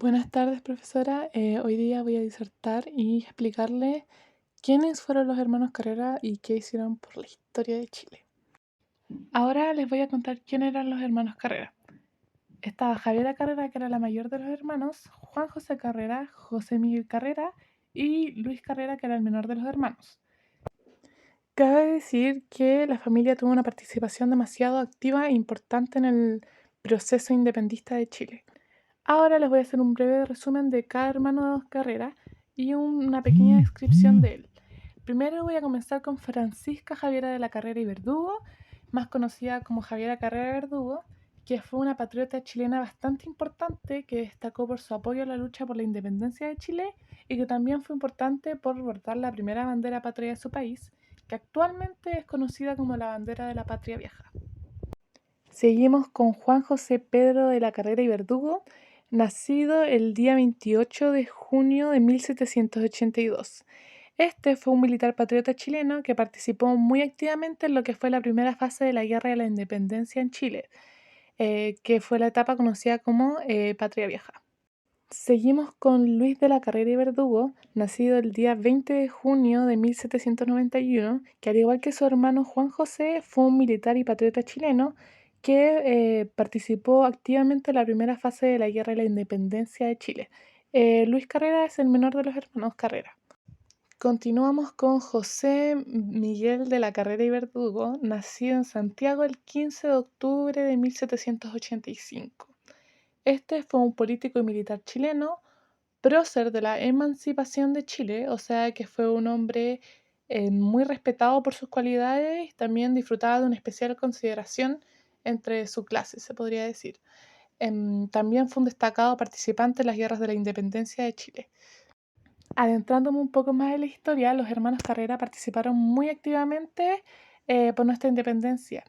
Buenas tardes, profesora. Hoy día voy a disertar y explicarle quiénes fueron los hermanos Carrera y qué hicieron por la historia de Chile. Ahora les voy a contar quién eran los hermanos Carrera. Estaba Javiera Carrera, que era la mayor de los hermanos, Juan José Carrera, José Miguel Carrera y Luis Carrera, que era el menor de los hermanos. Cabe decir que la familia tuvo una participación demasiado activa e importante en el proceso independentista de Chile. Ahora les voy a hacer un breve resumen de cada hermano Carrera y una pequeña descripción de él. Primero voy a comenzar con Francisca Javiera de la Carrera y Verdugo, más conocida como Javiera Carrera y Verdugo, que fue una patriota chilena bastante importante que destacó por su apoyo a la lucha por la independencia de Chile y que también fue importante por bordar la primera bandera patria de su país, que actualmente es conocida como la bandera de la patria vieja. Seguimos con Juan José Pedro de la Carrera y Verdugo, nacido el día 28 de junio de 1782. Este fue un militar patriota chileno que participó muy activamente en lo que fue la primera fase de la Guerra de la Independencia en Chile, que fue la etapa conocida como Patria Vieja. Seguimos con Luis de la Carrera y Verdugo, nacido el día 20 de junio de 1791, que al igual que su hermano Juan José, fue un militar y patriota chileno que participó activamente en la primera fase de la Guerra de la Independencia de Chile. Luis Carrera es el menor de los hermanos Carrera. Continuamos con José Miguel de la Carrera y Verdugo, nacido en Santiago el 15 de octubre de 1785. Este fue un político y militar chileno, prócer de la emancipación de Chile, o sea que fue un hombre muy respetado por sus cualidades y también disfrutaba de una especial consideración entre su clase, se podría decir. También fue un destacado participante en las guerras de la independencia de Chile. Adentrándome un poco más en la historia, los hermanos Carrera participaron muy activamente por nuestra independencia.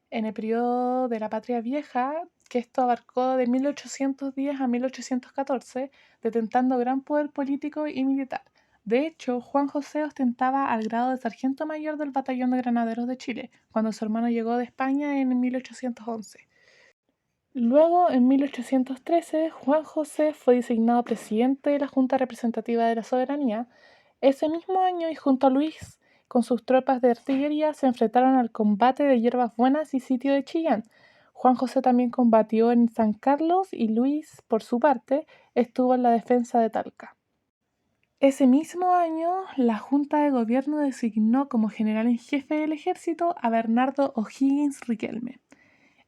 En el periodo de la Patria Vieja, que esto abarcó de 1810 a 1814, detentando gran poder político y militar. De hecho, Juan José ostentaba al grado de sargento mayor del Batallón de Granaderos de Chile, cuando su hermano llegó de España en 1811. Luego, en 1813, Juan José fue designado presidente de la Junta Representativa de la Soberanía. Ese mismo año, y junto a Luis, con sus tropas de artillería, se enfrentaron al combate de Hierbas Buenas y sitio de Chillán. Juan José también combatió en San Carlos y Luis, por su parte, estuvo en la defensa de Talca. Ese mismo año, la Junta de Gobierno designó como general en jefe del ejército a Bernardo O'Higgins Riquelme.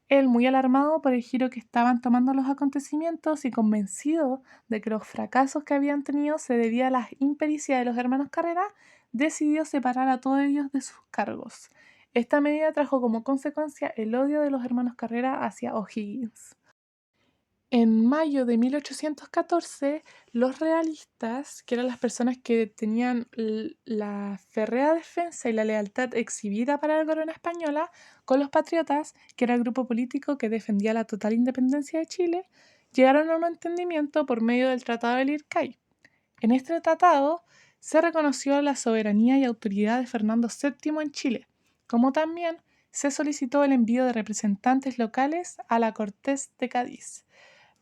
Él, muy alarmado por el giro que estaban tomando los acontecimientos y convencido de que los fracasos que habían tenido se debía a la impericia de los hermanos Carrera, decidió separar a todos ellos de sus cargos. Esta medida trajo como consecuencia el odio de los hermanos Carrera hacia O'Higgins. En mayo de 1814, los realistas, que eran las personas que tenían la férrea defensa y la lealtad exhibida para la corona española, con los patriotas, que era el grupo político que defendía la total independencia de Chile, llegaron a un entendimiento por medio del Tratado de Lircay. En este tratado se reconoció la soberanía y autoridad de Fernando VII en Chile, como también se solicitó el envío de representantes locales a la Cortes de Cádiz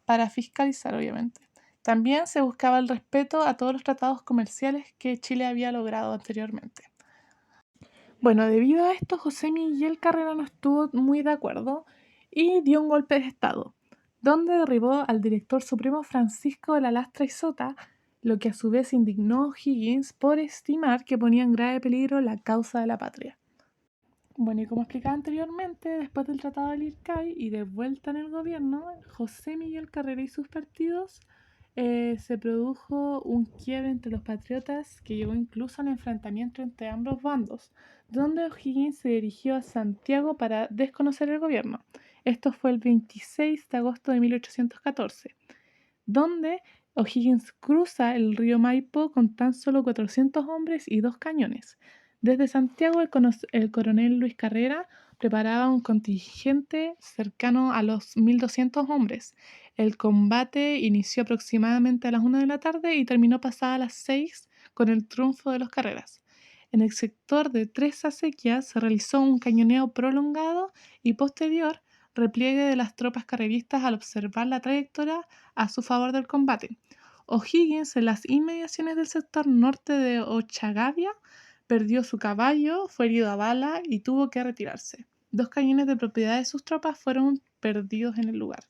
para fiscalizar, obviamente. También se buscaba el respeto a todos los tratados comerciales que Chile había logrado anteriormente. Bueno, debido a esto, José Miguel Carrera no estuvo muy de acuerdo y dio un golpe de Estado, donde derribó al director supremo Francisco de la Lastra y Sota, lo que a su vez indignó a O'Higgins por estimar que ponía en grave peligro la causa de la patria. Bueno, y como explicaba anteriormente, después del Tratado de Lircay y de vuelta en el gobierno, José Miguel Carrera y sus partidos, se produjo un quiebre entre los patriotas que llevó incluso al enfrentamiento entre ambos bandos, donde O'Higgins se dirigió a Santiago para desconocer el gobierno. Esto fue el 26 de agosto de 1814, donde O'Higgins cruza el río Maipo con tan solo 400 hombres y 2 cañones. Desde Santiago, el coronel Luis Carrera preparaba un contingente cercano a los 1.200 hombres. El combate inició aproximadamente a las 1 de la tarde y terminó pasadas las 6 con el triunfo de los Carreras. En el sector de Tres Acequias se realizó un cañoneo prolongado y posterior, repliegue de las tropas carreristas al observar la trayectoria a su favor del combate. O'Higgins, en las inmediaciones del sector norte de Ochagavía, perdió su caballo, fue herido a bala y tuvo que retirarse. 2 cañones de propiedad de sus tropas fueron perdidos en el lugar.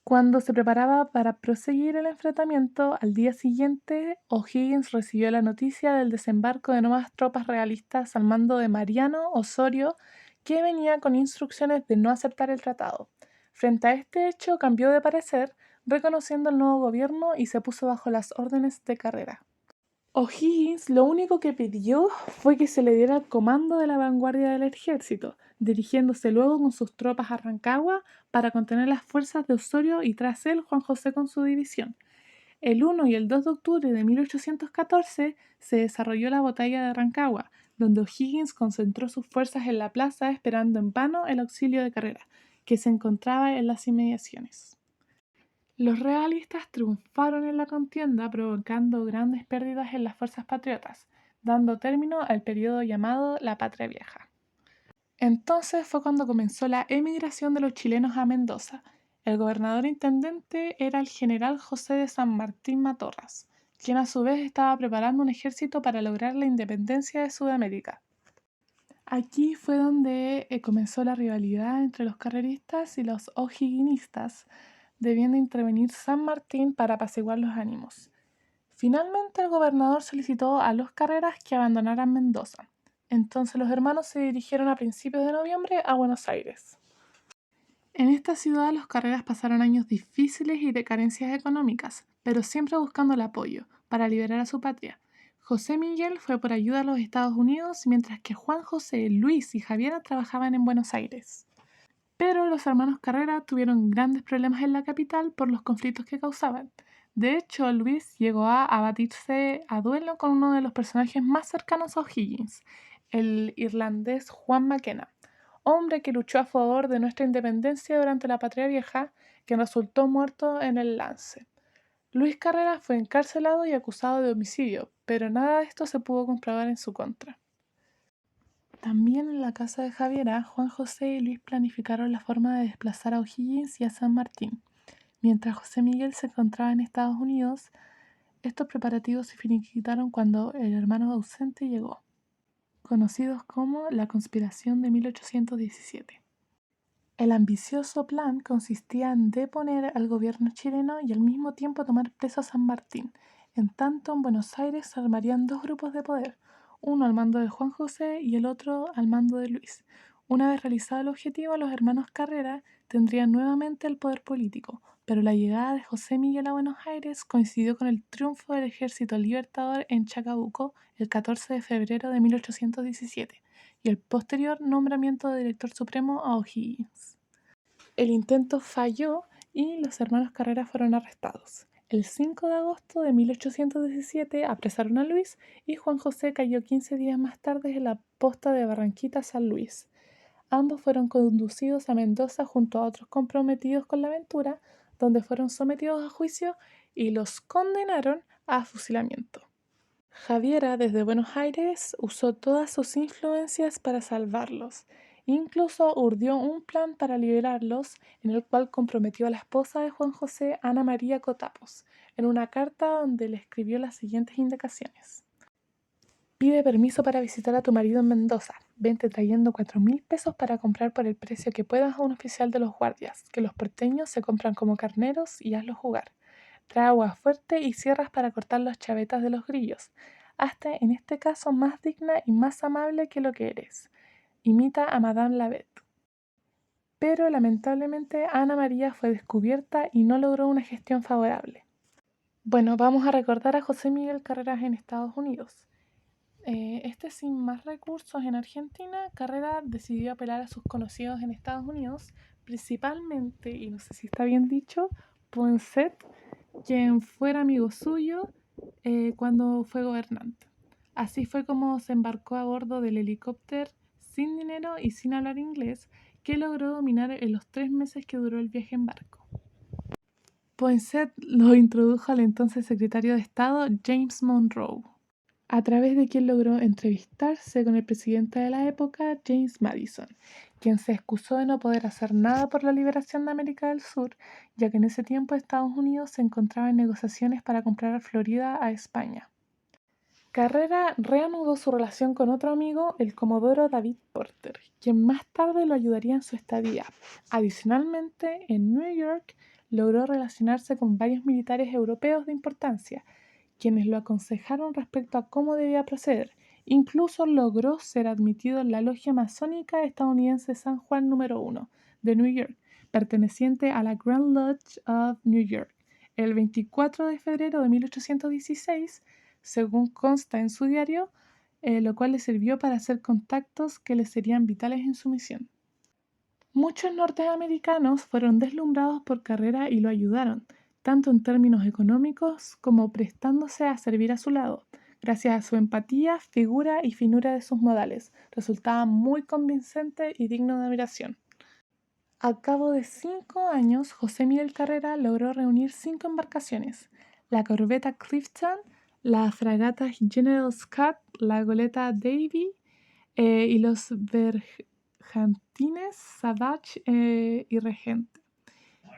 Cuando se preparaba para proseguir el enfrentamiento, al día siguiente, O'Higgins recibió la noticia del desembarco de nuevas tropas realistas al mando de Mariano Osorio, que venía con instrucciones de no aceptar el tratado. Frente a este hecho, cambió de parecer, reconociendo el nuevo gobierno y se puso bajo las órdenes de Carrera. O'Higgins lo único que pidió fue que se le diera el comando de la vanguardia del ejército, dirigiéndose luego con sus tropas a Rancagua para contener las fuerzas de Osorio y tras él Juan José con su división. El 1 y el 2 de octubre de 1814 se desarrolló la batalla de Rancagua, donde O'Higgins concentró sus fuerzas en la plaza esperando en vano el auxilio de Carrera, que se encontraba en las inmediaciones. Los realistas triunfaron en la contienda, provocando grandes pérdidas en las fuerzas patriotas, dando término al periodo llamado la Patria Vieja. Entonces fue cuando comenzó la emigración de los chilenos a Mendoza. El gobernador intendente era el general José de San Martín Matorras, quien a su vez estaba preparando un ejército para lograr la independencia de Sudamérica. Aquí fue donde comenzó la rivalidad entre los carreristas y los o'higginistas, debiendo intervenir San Martín para apaciguar los ánimos. Finalmente el gobernador solicitó a los Carreras que abandonaran Mendoza. Entonces los hermanos se dirigieron a principios de noviembre a Buenos Aires. En esta ciudad los Carreras pasaron años difíciles y de carencias económicas, pero siempre buscando el apoyo para liberar a su patria. José Miguel fue por ayuda a los Estados Unidos, mientras que Juan José, Luis y Javiera trabajaban en Buenos Aires. Pero los hermanos Carrera tuvieron grandes problemas en la capital por los conflictos que causaban. De hecho, Luis llegó a abatirse a duelo con uno de los personajes más cercanos a O'Higgins, el irlandés Juan Maquena, hombre que luchó a favor de nuestra independencia durante la Patria Vieja, quien resultó muerto en el lance. Luis Carrera fue encarcelado y acusado de homicidio, pero nada de esto se pudo comprobar en su contra. También en la casa de Javiera, Juan José y Luis planificaron la forma de desplazar a O'Higgins y a San Martín. Mientras José Miguel se encontraba en Estados Unidos, estos preparativos se finiquitaron cuando el hermano ausente llegó, conocidos como la Conspiración de 1817. El ambicioso plan consistía en deponer al gobierno chileno y al mismo tiempo tomar preso a San Martín. En tanto, en Buenos Aires se armarían 2 grupos de poder, uno al mando de Juan José y el otro al mando de Luis. Una vez realizado el objetivo, los hermanos Carrera tendrían nuevamente el poder político, pero la llegada de José Miguel a Buenos Aires coincidió con el triunfo del Ejército Libertador en Chacabuco el 14 de febrero de 1817 y el posterior nombramiento de director supremo a O'Higgins. El intento falló y los hermanos Carrera fueron arrestados. El 5 de agosto de 1817 apresaron a Luis y Juan José cayó 15 días más tarde en la posta de Barranquita San Luis. Ambos fueron conducidos a Mendoza junto a otros comprometidos con la aventura, donde fueron sometidos a juicio y los condenaron a fusilamiento. Javiera, desde Buenos Aires, usó todas sus influencias para salvarlos. Incluso urdió un plan para liberarlos, en el cual comprometió a la esposa de Juan José, Ana María Cotapos, en una carta donde le escribió las siguientes indicaciones. Pide permiso para visitar a tu marido en Mendoza. Vente trayendo 4.000 pesos para comprar por el precio que puedas a un oficial de los guardias, que los porteños se compran como carneros y hazlos jugar. Trae agua fuerte y sierras para cortar las chavetas de los grillos. Hazte en este caso más digna y más amable que lo que eres. Imita a Madame Lavette. Pero lamentablemente Ana María fue descubierta y no logró una gestión favorable. Bueno, vamos a recordar a José Miguel Carreras en Estados Unidos. Sin más recursos en Argentina, Carrera decidió apelar a sus conocidos en Estados Unidos, principalmente, y no sé si está bien dicho, Poinsett, quien fuera amigo suyo cuando fue gobernante. Así fue como se embarcó a bordo del helicóptero sin dinero y sin hablar inglés, que logró dominar en los 3 meses que duró el viaje en barco. Poinsett lo introdujo al entonces secretario de Estado James Monroe, a través de quien logró entrevistarse con el presidente de la época, James Madison, quien se excusó de no poder hacer nada por la liberación de América del Sur, ya que en ese tiempo Estados Unidos se encontraba en negociaciones para comprar Florida a España. Carrera reanudó su relación con otro amigo, el comodoro David Porter, quien más tarde lo ayudaría en su estadía. Adicionalmente, en New York logró relacionarse con varios militares europeos de importancia, quienes lo aconsejaron respecto a cómo debía proceder. Incluso logró ser admitido en la logia masónica estadounidense San Juan número 1 de New York, perteneciente a la Grand Lodge of New York, el 24 de febrero de 1816, según consta en su diario, lo cual le sirvió para hacer contactos que le serían vitales en su misión. Muchos norteamericanos fueron deslumbrados por Carrera y lo ayudaron, tanto en términos económicos como prestándose a servir a su lado. Gracias a su empatía, figura y finura de sus modales, resultaba muy convincente y digno de admiración. Al cabo de 5 años, José Miguel Carrera logró reunir 5 embarcaciones: la corbeta Clifton, la fragata General Scott, la goleta Davy y los bergantines Savage y Regent,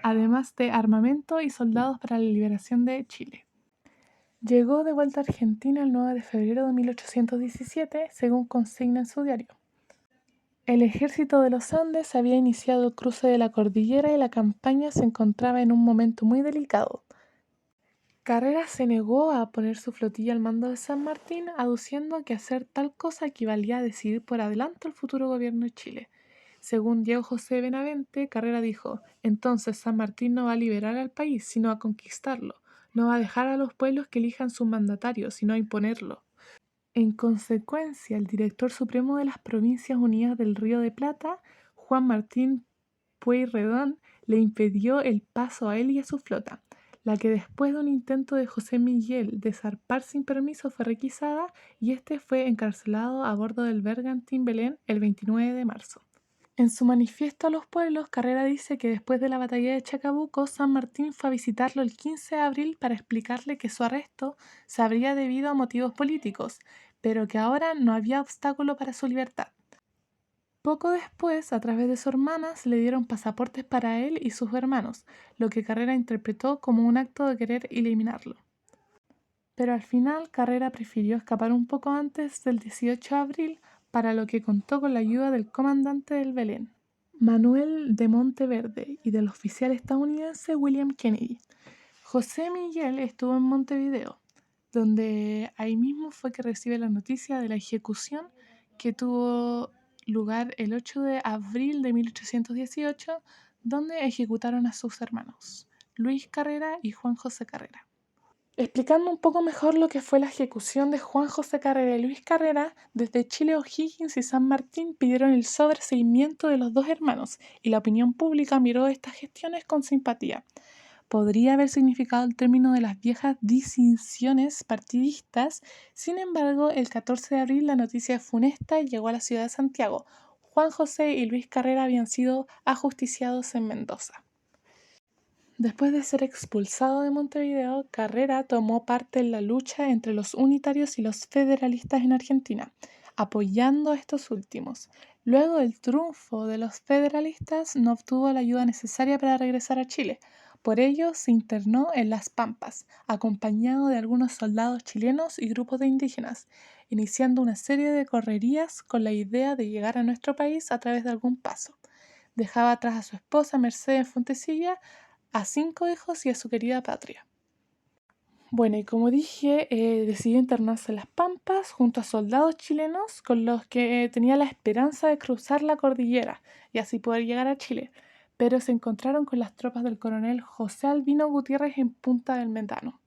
además de armamento y soldados para la liberación de Chile. Llegó de vuelta a Argentina el 9 de febrero de 1817, según consigna en su diario. El ejército de los Andes había iniciado el cruce de la cordillera y la campaña se encontraba en un momento muy delicado. Carrera se negó a poner su flotilla al mando de San Martín, aduciendo que hacer tal cosa equivalía a decidir por adelanto el futuro gobierno de Chile. Según Diego José Benavente, Carrera dijo: entonces San Martín no va a liberar al país, sino a conquistarlo. No va a dejar a los pueblos que elijan sus mandatarios, sino a imponerlo. En consecuencia, el director supremo de las Provincias Unidas del Río de Plata, Juan Martín Pueyrredón, le impidió el paso a él y a su flota, la que después de un intento de José Miguel de zarpar sin permiso fue requisada y este fue encarcelado a bordo del bergantín Belén el 29 de marzo. En su manifiesto a los pueblos, Carrera dice que después de la batalla de Chacabuco, San Martín fue a visitarlo el 15 de abril para explicarle que su arresto se habría debido a motivos políticos, pero que ahora no había obstáculo para su libertad. Poco después, a través de su hermana, se le dieron pasaportes para él y sus hermanos, lo que Carrera interpretó como un acto de querer eliminarlo. Pero al final, Carrera prefirió escapar un poco antes del 18 de abril, para lo que contó con la ayuda del comandante del Belén, Manuel de Monteverde, y del oficial estadounidense William Kennedy. José Miguel estuvo en Montevideo, donde ahí mismo fue que recibe la noticia de la ejecución que tuvo lugar el 8 de abril de 1818, donde ejecutaron a sus hermanos, Luis Carrera y Juan José Carrera. Explicando un poco mejor lo que fue la ejecución de Juan José Carrera y Luis Carrera, desde Chile O'Higgins y San Martín pidieron el sobreseimiento de los dos hermanos y la opinión pública miró estas gestiones con simpatía. Podría haber significado el término de las viejas disensiones partidistas. Sin embargo, el 14 de abril la noticia funesta llegó a la ciudad de Santiago. Juan José y Luis Carrera habían sido ajusticiados en Mendoza. Después de ser expulsado de Montevideo, Carrera tomó parte en la lucha entre los unitarios y los federalistas en Argentina, apoyando a estos últimos. Luego del triunfo de los federalistas, no obtuvo la ayuda necesaria para regresar a Chile. Por ello, se internó en Las Pampas, acompañado de algunos soldados chilenos y grupos de indígenas, iniciando una serie de correrías con la idea de llegar a nuestro país a través de algún paso. Dejaba atrás a su esposa Mercedes Fontecilla, a 5 hijos y a su querida patria. Bueno, y como dije, decidió internarse en Las Pampas junto a soldados chilenos con los que tenía la esperanza de cruzar la cordillera y así poder llegar a Chile, pero se encontraron con las tropas del coronel José Albino Gutiérrez en Punta del Metano.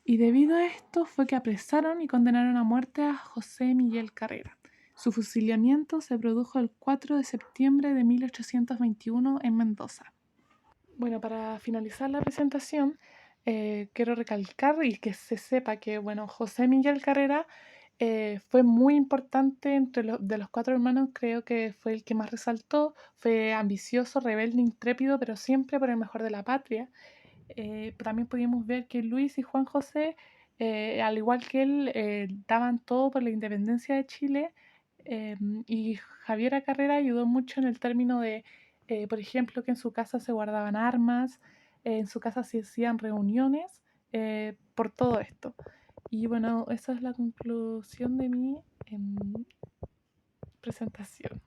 Y debido a esto fue que apresaron y condenaron a muerte a José Miguel Carrera. Su fusilamiento se produjo el 4 de septiembre de 1821 en Mendoza. Bueno, para finalizar la presentación, quiero recalcar y que se sepa que, bueno, José Miguel Carrera fue muy importante de los cuatro hermanos, creo que fue el que más resaltó, fue ambicioso, rebelde, intrépido, pero siempre por el mejor de la patria. También pudimos ver que Luis y Juan José, al igual que él, daban todo por la independencia de Chile, Y Javiera Carrera ayudó mucho en el término de, por ejemplo, que en su casa se guardaban armas, en su casa se hacían reuniones, por todo esto. Y bueno, esa es la conclusión de mi presentación.